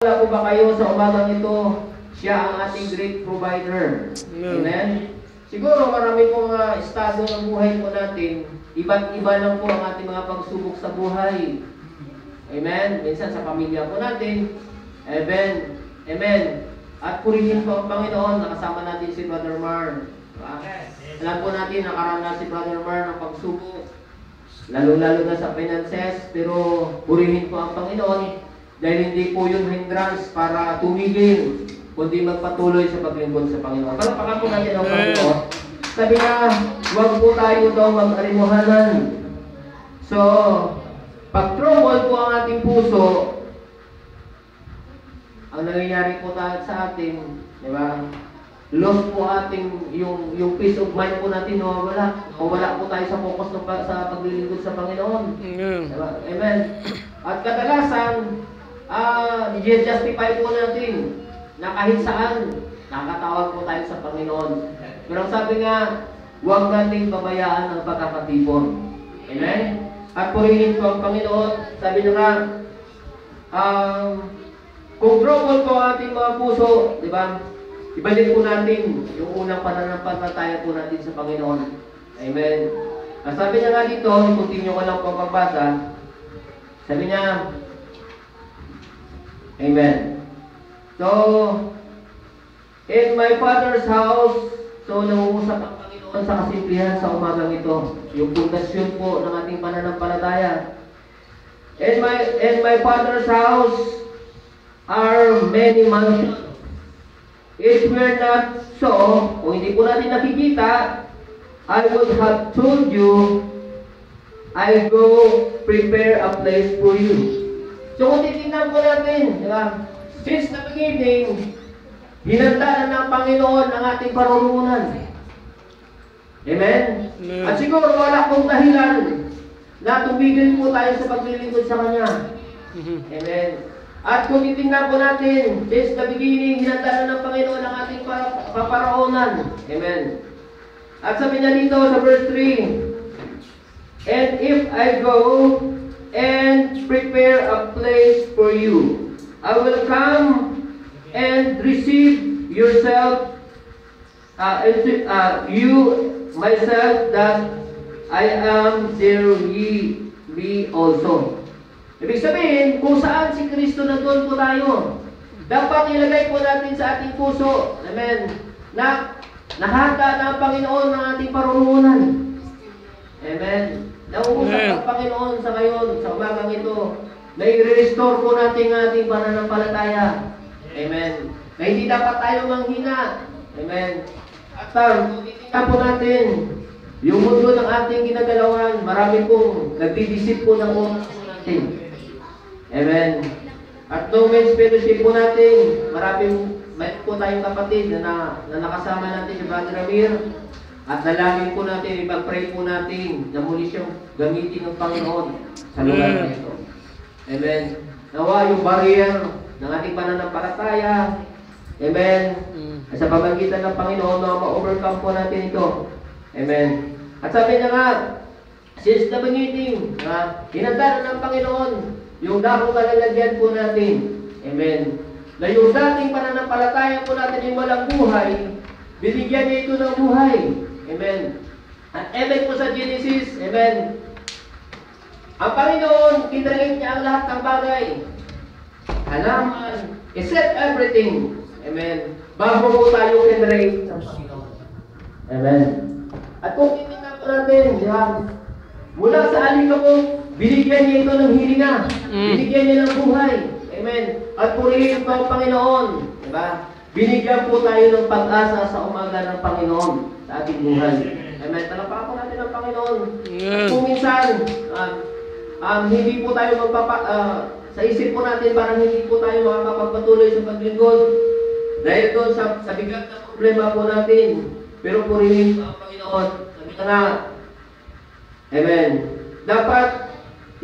Wala po ba kayo sa umagang ito, siya ang ating great provider. Amen? Siguro marami pong estado ng buhay po natin, iba't iba lang po ang ating mga pagsubok sa buhay. Amen? Minsan sa pamilya po natin. Amen? Amen? At purihin po ang Panginoon, nakasama natin si Brother Mar. Alam po natin, nakaranas si Brother Mar ng pagsubok. Lalo-lalo na sa finances, pero purihin po ang Panginoon. Dahil hindi po yun hindrance para tumigil, kundi magpatuloy sa paglingkod sa Panginoon. Palapakan po natin ang Panginoon. Sabi na, huwag po tayo daw mag-arimuhanan. So, pag trouble po ang ating puso, ang nangyayari po tayo sa atin, di ba? Lost po ating, yung peace of mind po natin, nawawala. Nawawala po tayo sa focus sa paglilingkod sa Panginoon. Diba? Amen. At kadalasan, i-justify po natin na kahit saan nakatawag po tayo sa Panginoon. Pero ang sabi nga, huwag nating babayaan ang pagkakatipon. Amen? At purihin po ang Panginoon. Sabi nyo nga, kung trouble po ang ating mga puso, di ba? Ibalik po natin yung unang pananampalataya po natin sa Panginoon. Amen? At sabi niya nga dito, i-continue ko lang po ang pagbasa. Sabi niya, Amen. So, in my Father's house, so nangungusap ang Panginoon sa kasimplihan sa umagang ito. Yung pundasyon po ng ating pananampalataya. In my Father's house are many mansions. If we're not so, kung hindi po natin nakikita, I would have told you, I go prepare a place for you. So kung titignan po natin, di ba? Since the beginning, hinanda na ng Panginoon ang ating parurungan. Amen? At siguro wala pong dahilan na tumigil po tayo sa paglilingkod sa Kanya. Amen? At kung titignan po natin, since the beginning, hinanda na ng Panginoon ang ating paparoonan. Amen? At sabi niya dito sa verse 3, and if I go and prepare a place for you, I will come and receive yourself, you myself, that I am there ye be also. Ibig sabihin, kung saan si Kristo nandun po tayo, dapat ilagay po natin sa ating puso, amen, na nahanda na ang Panginoon ng ating parurungan. Amen. Nauusap ang Panginoon sa ngayon, sa umagang ito, na i-restore po natin ang ating pananampalataya. Amen. Na hindi dapat tayo manghina. Amen. At kung titignan po natin, yung mundo ng ating ginagalawan, marami pong nagdidisip po ng oras po natin. Amen. At no men's fellowship po natin, may po tayong kapatid na nakasama natin si Brother Ramir. At dalangin po natin, ipag-pray po natin na muli siyang gamitin ng Panginoon sa lugar na ito. Amen. Nawa yung barrier ng ating pananampalataya. Amen. Sa pamagitan ng Panginoon, na ma-overcome po natin ito. Amen. At sabi niya nga, since the beginning, hinanda na ng Panginoon yung dakong kalalagyan po natin. Amen. Na yung dating pananampalataya po natin yung walang buhay, binigyan niya ito ng buhay. Amen. At amen po sa Genesis, amen. Ang Panginoon, kinrangit niya ang lahat ng bagay. Halaman, except everything. Amen. Bago po tayo kinrangit ng Panginoon. Amen. At kung titignan po natin, mula sa alikabok, binigyan niya ito ng hilinga. Binigyan niya ng buhay. Amen. At purihin po ang Panginoon. Diba? Binigyan po tayo ng pag-asa sa umaga ng Panginoon sa ating buhay. Amen. Talapakan po natin ang Panginoon. At kung minsan, hindi po tayo sa isip po natin, parang hindi po tayo makakapagpatuloy sa paglingkod. Dahil doon sa bigat na problema po natin. Pero purihin po ang Panginoon. Sabi nga, amen. Dapat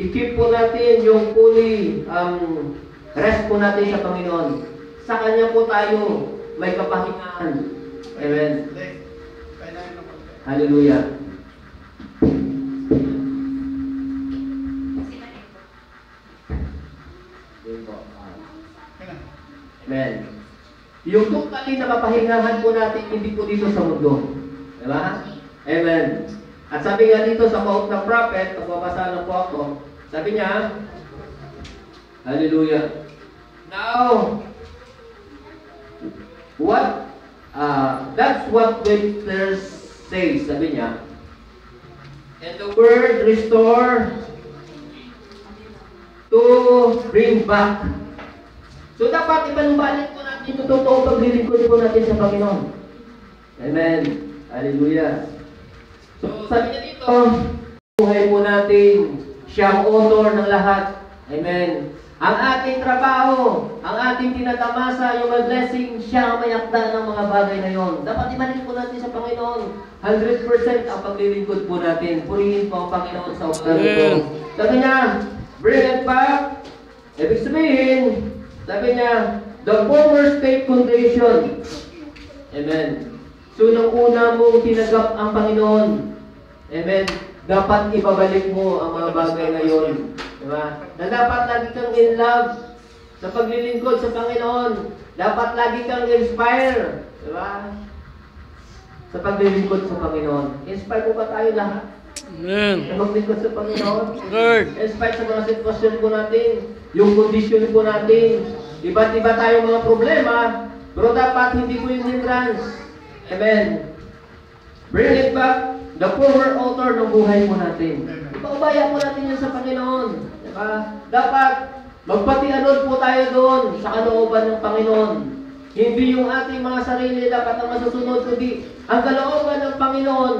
i-keep po natin yung fully rest po natin sa Panginoon. Sa Kanya po tayo may kapahingahan. Amen. Hallelujah. Amen. Yung totally na kapahingahan po natin, hindi po dito sa mundo. Diba? Amen. At sabi nga dito sa quote ng prophet, pagbabasa lang po ako, sabi niya, hallelujah. Now, that's what Webster says, sabi niya. And the word restore to bring back. So dapat ipanumbalik po natin yung totoo paglilingkod po natin sa Panginoon. Amen. Hallelujah. So sabi niya dito, buhay po natin, siya ang author ng lahat. Amen. Ang ating trabaho, ang ating tinatamasa, yung blessing, siya ang mayakda ng mga bagay na yon. Dapat ibalik po natin sa Panginoon. 100% ang paglilingkod po natin. Purihin po ang Panginoon sa oras ito. Sabi niya, bring it back. Ibig sabihin, sabi niya, the former state condition. Amen. So, nung una mong tinagap ang Panginoon, amen, dapat ibabalik mo ang mga bagay na yon. Diba? Na dapat lagi kang in love sa paglilingkod sa Panginoon. Dapat lagi kang inspire. Diba? Sa paglilingkod sa Panginoon. Inspire po ba tayo lahat? Amen. Na maglingkod sa Panginoon? Lord. Inspire sa mga sitwasyon po natin. Yung condition po natin. Iba't iba tayo mga problema. Pero dapat hindi po yung hindrance. Amen. Bring it back. The former author ng buhay po natin. Ipaubaya po natin yan sa Panginoon. Diba? Dapat magpatianod po tayo doon sa kalooban ng Panginoon. Hindi yung ating mga sarili dapat ang masusunod, kundi ang kalooban ng Panginoon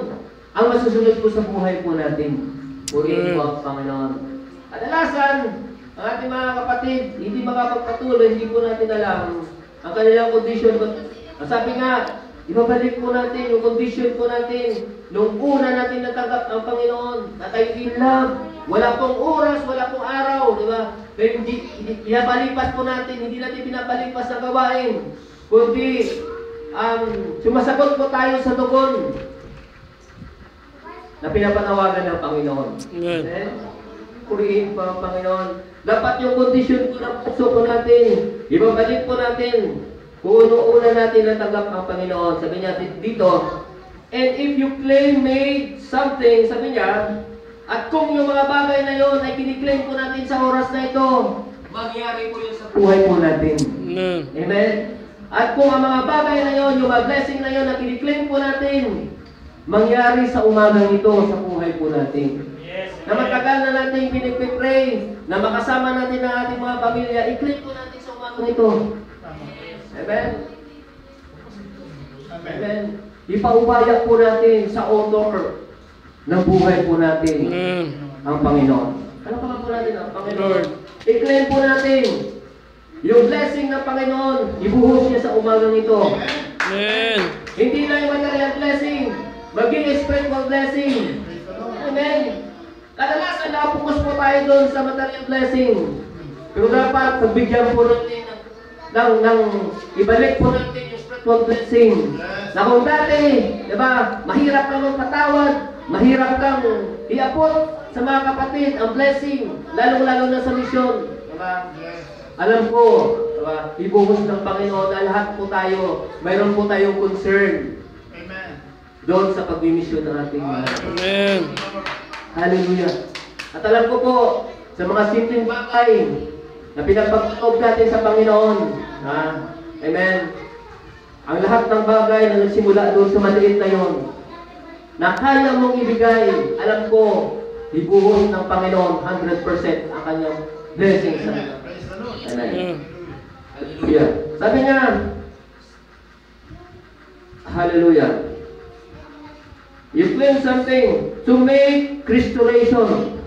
ang masusunod po sa buhay po natin. Purihin po ang Panginoon. Kadalasan, ang ating mga kapatid, hindi makapagpatuloy, hindi po natin alam ang kanilang kondisyon. Sabi nga, ibabalik po natin yung condition po natin nung una natin natanggap ang Panginoon na tayo in love. Wala pong oras, wala pong araw, di ba? Pero hindi pinapalipas po natin, hindi natin pinapalipas sa gawain, kundi sumasagot po tayo sa tugon na pinapanawagan ng Panginoon. Amen. Purihin po ang Panginoon. Dapat yung condition po ng puso po natin, ibabalik po natin kung una natin natanggap ang Panginoon. Sabi niya dito, and if you claim made something, sabi niya, at kung yung mga bagay na yon ay kiniklaim po natin sa oras na ito, mangyari po yun sa buhay po natin. Amen. Amen? At kung ang mga bagay na yon, yung mga blessing na yon na kiniklaim po natin, mangyari sa umagang ito sa buhay po natin. Yes. Na matagal na natin pinipray, na makasama natin ang ating mga pamilya, i-claim po natin sa umagang ito. Amen? Amen. Ipaubaya po natin sa author ng buhay po natin ang Panginoon. Ano pa po natin ang Panginoon? I-claim po natin yung blessing ng Panginoon. Ibuhos niya sa umagang ito. Amen. Hindi lang yung material blessing, maging spiritual blessing. Amen. Kadalasan nakapokus po tayo doon sa material blessing. Pero dapat pagbigyan po natin ng ibalik po natin yung spiritual blessing. Na kung dati, diba, mahirap kang magpatawad, mahirap kang iabot sa mga kapatid ang blessing, lalong-lalo na sa misyon. Diba? Alam ko, diba, ibuhos ng Panginoon na lahat po tayo, mayroon po tayong concern. Amen. Doon sa pagbimisyon ng ating mga. Amen. Hallelujah. At alam ko po, sa mga simpleng bagay na pinagpagkakog natin sa Panginoon, ha? Amen. Ang lahat ng bagay na nagsimula doon sa maliit na yon, na kaya mong ibigay, alam ko, ibuhos ng Panginoon 100% ang kanyang blessing sa iyo. Praise the Lord. Amen. Hallelujah. Sabi niya, hallelujah. You claim something to make restoration.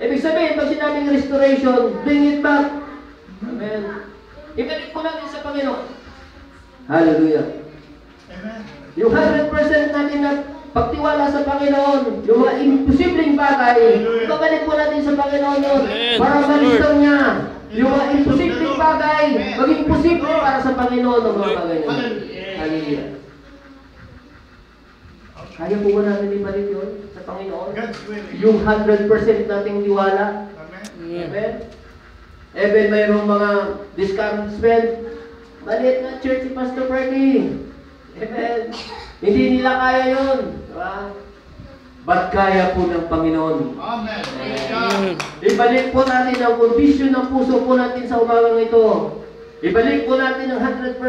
Ibig sabihin, pag sinabing restoration, bring it back. Amen. Ibalik po natin sa Panginoon. Hallelujah. Amen. Yung 100% natin na pagtiwala sa Panginoon, yung mga imposibleng bagay, ibabalik po natin sa Panginoon yun para malistaw niya. Yung mga imposibleng bagay, maging posible para sa Panginoon ang mga bagay na yun. Hallelujah. Kaya po ba natin ibalik yun sa Panginoon? God's will. Yung 100% nating tiwala. Amen. Amen? Even mayroong mga discouragement, Maliit na church si Pastor Bernie. Amen. Hindi nila kaya yun. Diba? Ba't kaya po ng Panginoon? Amen. Ibalik po natin ang kondisyon ng puso po natin sa umagang ito. Ibalik po natin ang 100%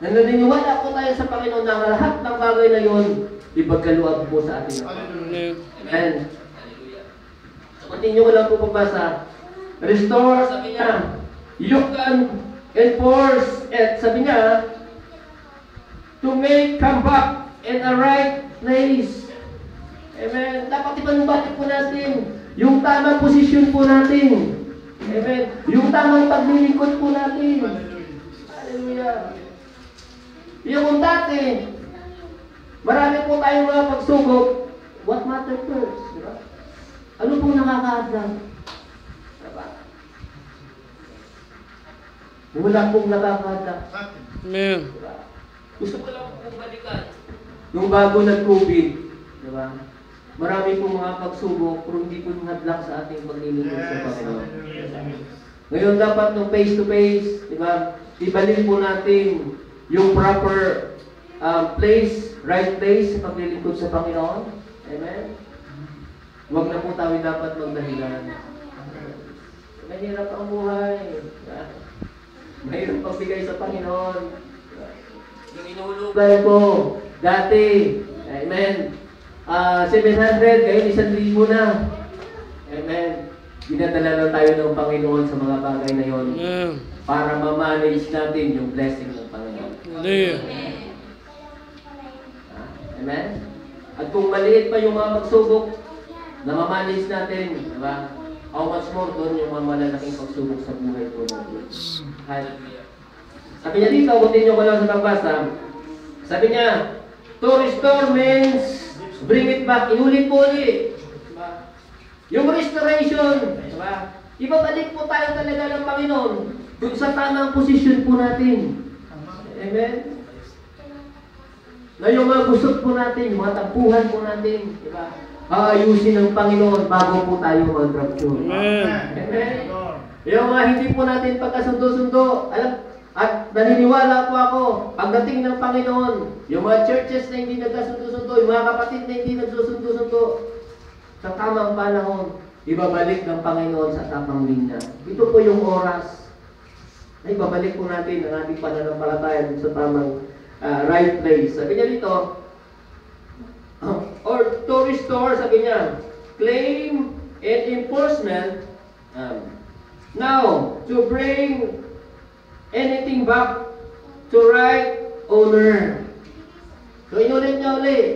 na naniniwala po tayo sa Panginoon na ang lahat ng bagay na yun ipagkaluwag po sa atin. Amen. Continue ko lang po pagbasa. Restore, sabi niya. You can enforce, at sabi niya, to make come back in a right place. Amen. Dapat ipanumbalik po natin yung tamang posisyon po natin. Amen. Yung tamang paglilingkod po natin. Hallelujah. Yung kung dati, marami po tayong mga pagsubok, what matter first? Diba? Ano pong nakakaadlang? Diba? Wala pong nakakaadlang. Amen. Diba? Gusto ko lang pong balikan. Nung bago nag-COVID, diba? Marami pong mga pagsubok, pero hindi po hadlang sa ating paglilingkod sa Panginoon. Ngayon dapat nung face-to-face, diba? Ibalik po natin yung proper place, right place sa paglilingkod sa Panginoon. Amen? Huwag na po tayo dapat magdahilan. Mahirap ang buhay. Diba? Mahirap pagbigay sa Panginoon. Diba? Yung inuulugan ko, dati, amen, 700, ngayon 1,000 na. Amen. Dinadala lang tayo ng Panginoon sa mga bagay na yon para ma-manage natin yung blessing ng Panginoon. Amen? At kung maliit pa yung mga pagsubok na ma-manage natin, diba? How much more doon yung mga malalaking pagsubok sa buhay po natin. Hallelujah. Sabi niya dito, continue ko lang sa pagbasa. Sabi niya, to restore means bring it back. Inulit po ulit. Diba? Yung restoration, diba? Ibabalik po tayo talaga ng Panginoon dun sa tamang posisyon po natin. Amen? Na yung mga gusot po natin, yung mga tampuhan po natin, diba? Aayusin ng Panginoon bago po tayo mag-rapture. Amen? Yung mga hindi po natin pagkasundo-sundo, alam, at naniniwala po ako, pagdating ng Panginoon, yung mga churches na hindi nagkasundo-sundo, yung mga kapatid na hindi nagsusundo-sundo, sa tamang panahon, ibabalik ng Panginoon sa tamang linya. Ito po yung oras na ibabalik po natin ang ating pananampalataya sa tamang right place. Sabi niya dito, or to restore, sabi niya, claim and enforcement, now, to bring anything back to right owner. So inulit niya ulit.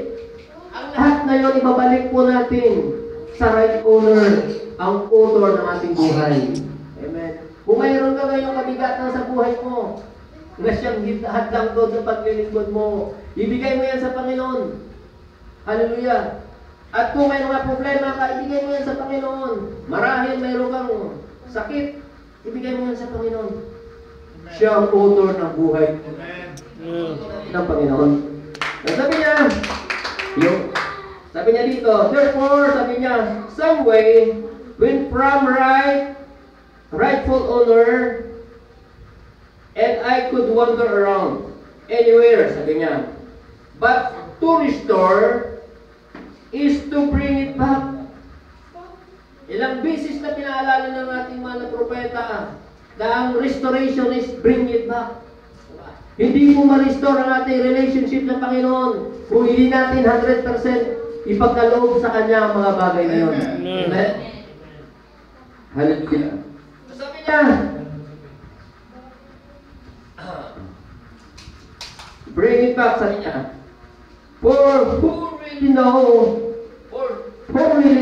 Ang lahat na yun, ibabalik po natin sa right owner, ang author ng ating buhay. Amen. Kung mayroon ka ngayong kabigatan sa buhay mo, na siyang hadlang doon sa paglilingkod mo, ibigay mo yan sa Panginoon. Hallelujah. At kung may mga problema ka, ibigay mo yan sa Panginoon. Marahil mayroon kang sakit, ibigay mo yan sa Panginoon. Siya ang author ng buhay ng Panginoon. Sabi niya, sabi niya dito, therefore, sabi niya, some way, when from rightful owner, and I could wander around anywhere, sabi niya. But to restore is to bring it back. Ilang beses na pinaalala ng ating mga propeta na ang restoration is bring it back. Hindi mo ma-restore ang ating relationship ng Panginoon kung hindi natin 100% ipagkaloob sa Kanya ang mga bagay na yun. Amen? Hallelujah. Sabi niya, bring it back, sabi niya. For who really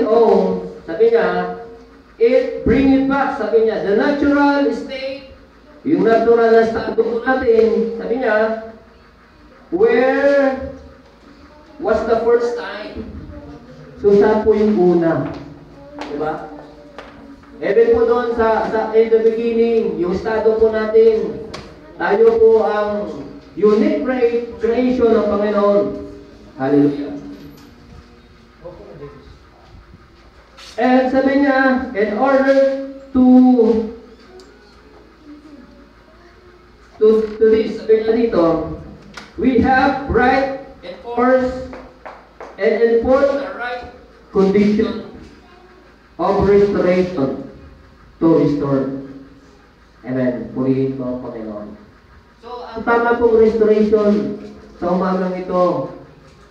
own, sabi niya, bring it back, sabi niya, the natural state, yung natural na estado natin, sabi niya, where was the first time? So, saan po yung una? Diba? Even po doon in the beginning, yung estado po natin, tayo po ang unique creation ng Panginoon. Hallelujah. And sabi niya, in order to to this, sabi niya dito, we have right and enforce the right condition of restoration to restore. Amen. Purihin ko ang Panginoon. So, ang tama pong restoration sa umagang ito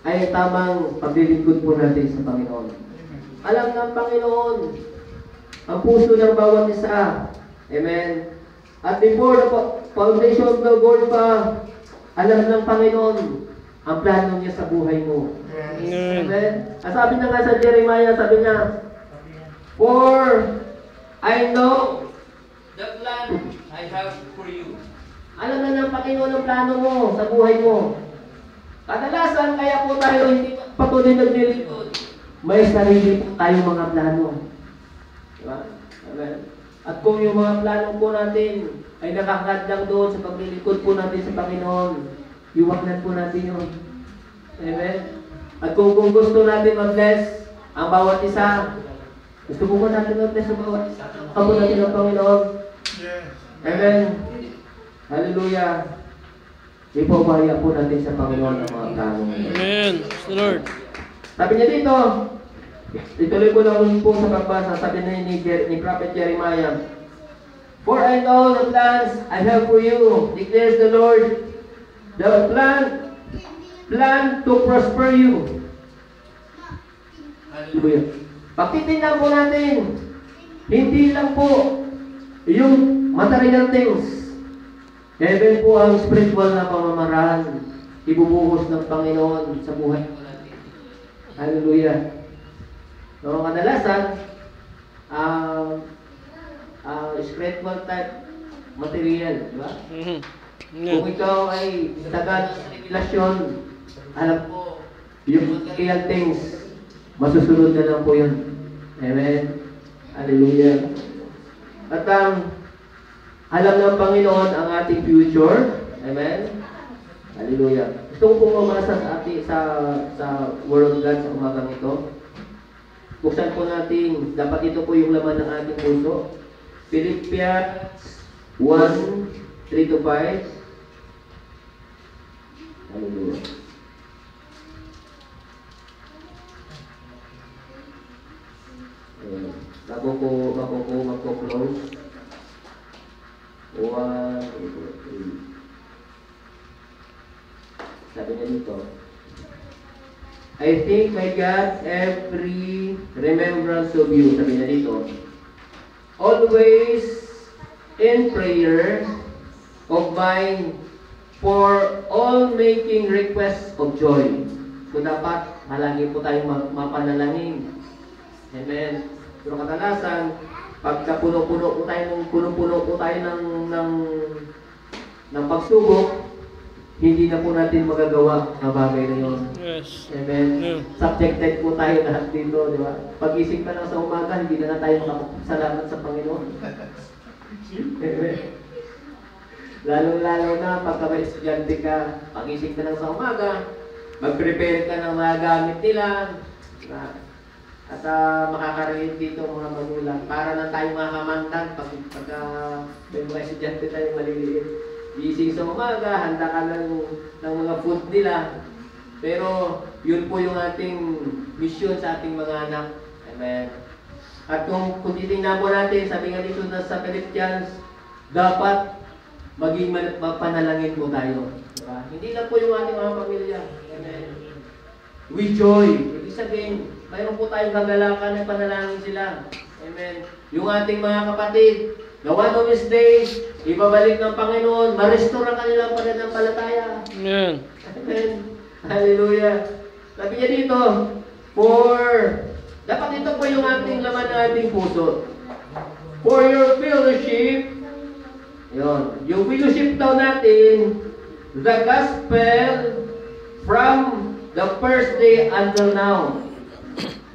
ay tamang paglilingkod po natin sa Panginoon. Alam ng Panginoon ang puso ng bawat isa. Amen. At before the foundation of the world pa, alam ng Panginoon ang plano niya sa buhay mo. Amen. At sabi na nga sa Jeremiah, sabi niya, for I know the plan I have for you. Alam na ng Panginoon ang plano mo sa buhay mo. Kadalasan, kaya po tayo hindi patuloy naglilingkod. May sarili po tayong mga plano. Diba? Amen. At kung yung mga plano po natin ay nakakad lang doon sa paglilingkod po natin sa Panginoon, iwagnan po natin yun. Amen. At kung gusto natin mag-bless ang bawat isa, gusto po natin mag-bless ang bawat isa. Kapo natin ang Panginoon. Amen. Hallelujah. Ipabaya po natin sa Panginoon ang mga plano. Amen. Lord. Sabi niya dito, ituloy ko lang po sa pagbasa, sabi na ni Prophet Jeremiah, for I know the plans I have for you, declares the Lord, the plan to prosper you. Hallelujah. Pagtitingnan po natin, hindi lang po yung material things. Heaven po ang spiritual na pamamaraan, ibubuhos ng Panginoon sa buhay po natin. Hallelujah. No, kadalasan, spiritual type material, di ba? Kung ikaw ay tagad sa revelasyon, alam ko, yung material things, masusunod na lang po yun. Amen. Hallelujah. At alam ng Panginoon ang ating future. Amen. Hallelujah. Gusto ko pong mamasa sa ating sa Word of God sa umagang ito. Buksan po natin, dapat ito po yung laman ng ating puso. Philippians 1:3-5. Hallelujah. Bago ko magko-close. 1, 2, 3. Sabi niya dito, I think my God every remembrance of you. Sabi niya dito, always in prayer of mine for all making requests of joy. So dapat malagi po tayong mapanalangin. Amen. Pero kadalasan, pagka puno-puno po tayo ng pagsubok, hindi na po natin magagawa ang bagay na yun. Yes. Amen. Yeah. Subjected po tayo lahat dito, di ba? Pag-isip ka lang sa umaga, hindi na tayo makapagpasalamat sa Panginoon. Amen. Lalo-lalo na pagka may estudyante ka, pag-isip ka lang sa umaga, mag-prepare ka ng mga gamit nila, diba? At makakarinig dito mga magulang para na tayo makamandag pagka may mga estudyante tayong maliliit. Gising sa umaga, handa ka ng mga food nila. Pero yun po yung ating mission sa ating mga anak. Amen. At kung titingnan po natin, sabi nga dito na sa Philippians, dapat maging mapanalangin po tayo. Diba? Hindi lang po yung ating mga pamilya. Amen. With joy. Ibig sabihin, mayroon po tayong kagalakan na panalangin sila. Amen. Yung ating mga kapatid, na one of these days, ibabalik ng Panginoon, ma-restore ang kanilang pananampalataya. Amen. Amen. Hallelujah. Sabi niya dito, dapat ito po yung ating laman ng ating puso. For your fellowship, yung fellowship daw natin, the gospel from the first day until now.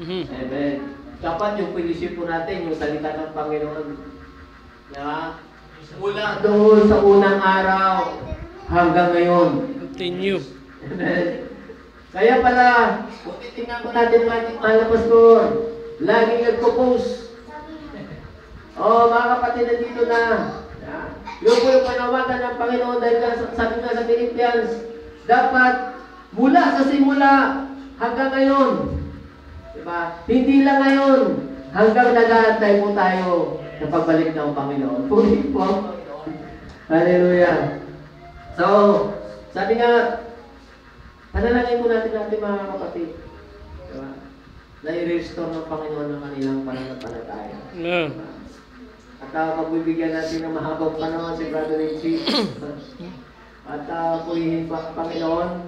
Amen. Dapat yung fellowship po natin, yung salita ng Panginoon, na mula doon sa unang araw hanggang ngayon. Continue. Amen. Kaya pala, kung titingnan ko natin ang ating mahal na pastor, laging nagpo-post. Mga kapatid, nandito na. Yun po yung panawatan ng Panginoon dahil sabi nga sa Philippians, dapat mula sa simula hanggang ngayon. Diba? Hindi lang ngayon, hanggang nag-aantay po tayo na pagbalik ng Panginoon. Puri po ang Panginoon. Hallelujah. So, sabi nga, panalangin po natin mga kapatid. Diba? Na i-restore ng Panginoon ng kanilang pananampalataya. Amen. At magbibigyan natin ng mahabang panahon si Brother Richie. At pulihin pa Panginoon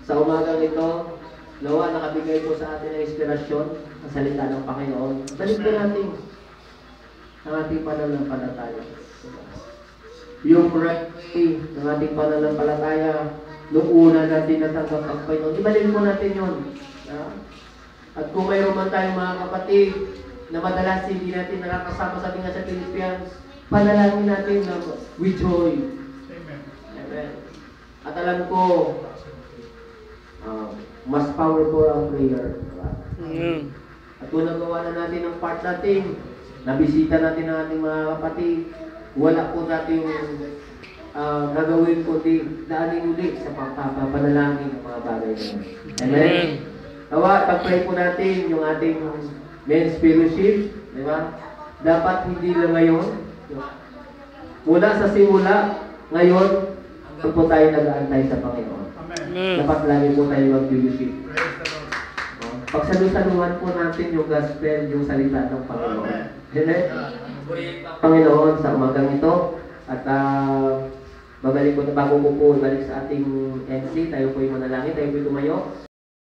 sa umagang ito. Nawa nakabigay po sa atin ng inspirasyon ang salita ng Panginoon. Balik po natin ang ating pananampalataya. Yung right ng ating pananampalataya, noong una natin natanggap ang Panginoon, ibalik po natin yun. At kung mayroon man tayong mga kapatid na madalas hindi natin nakakasama, sabi nga sa Philippians, panalangin natin na with joy. Amen. Amen. At alam ko, mas powerful ang prayer. Diba? Amen. At kung nagawa na natin ang part natin, nabisita natin ang ating mga kapatid, wala po natin yung gagawin kundi daanin ulit sa pagpapanalangin ng mga bagay na yun. Amen? Nawa, pag-pray po natin yung ating men's fellowship, di ba? Dapat hindi lang ngayon. Mula sa simula, ngayon, hanggang po tayo nag-aantay sa Panginoon. Amen. Amen. Dapat lagi po tayo mag-fellowship. Praise the Lord. Pagsalusaluhan po natin yung gospel, yung salita ng Panginoon. Amen. Amen? Panginoon, sa umagang ito, at babalik po na bago po balik sa ating MC, tayo po yung manalangin, tayo po tumayo.